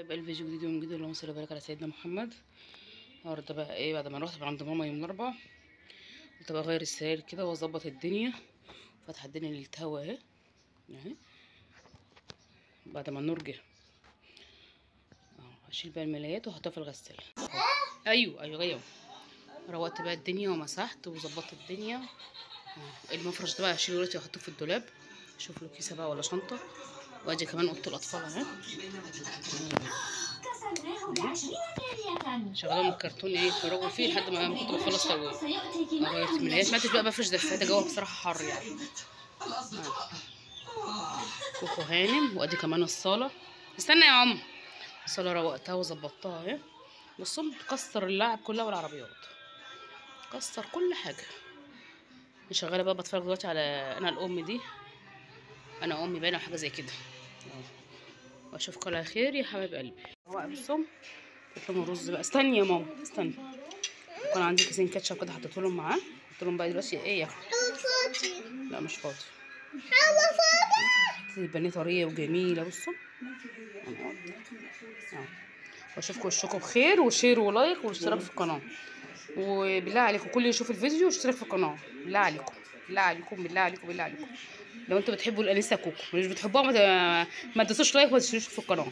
بقى الفيديو جديد يوم جديد. اللهم صل وبارك على سيدنا محمد. النهارده بقى ايه، بعد ما رحت عند ماما يوم الاربعاء قلت بقى اغير السراير كده واظبط الدنيا. فاتحه الدنيا للهوا اهي بعد ما النور جه هشيل بقى الملايات واحطها في الغساله. ايوه جايه. روقت بقى الدنيا ومسحت وظبطت الدنيا. المفرش ده بقى هشيله دلوقتي واحطه في الدولاب. اشوف له كيسه بقى ولا شنطه. وادي كمان اوضه الاطفال اهي شغاله الكرتون ايه يتفرجوا فيه لحد ما كنت بخلص ترويج. غيرت ملايات، ما بقى بفرش دفايه، الجو بصراحه حر يعني. كوكو هانم. وادي كمان الصاله. استنى يا عم. الصاله روقتها وظبطتها اهي. بصوا تكسر اللعب كلها والعربيات، كسر كل حاجه. شغاله بقى بتفرج دلوقتي على انا الام دي، انا امي باينه حاجه زي كده. واشوفكم على خير يا حبايب قلبي. هو بصوا حط لهم الرز بقى. استني يا ماما استني. كان عندي كيسين كاتشب كده حطيت لهم معاه. قلت لهم بقى دلوقتي ايه ياكلوا. لا مش فاضي. البانيه طريه وجميله. بصوا واشوفكم وشكم بخير، وشير ولايك واشتراك في القناه. وبالله عليكم كل اللي يشوف الفيديو يشترك في القناه. بالله عليكم بالله عليكم بالله عليكم بالله عليكم. لو انتوا بتحبوا الانسه كوكو، مش بتحبوها ما تدوسوش لايك وما تشتركوش في القناه.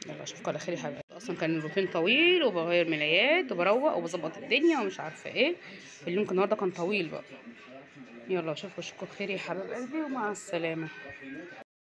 يلا اشوفكم على خير يا حبايبي. اصلا كان الروتين طويل وبغير ملايات وبروق وبظبط الدنيا ومش عارفه ايه. اليوم النهارده كان طويل بقى. يلا اشوفكم بخير يا حبايب قلبي ومع السلامه.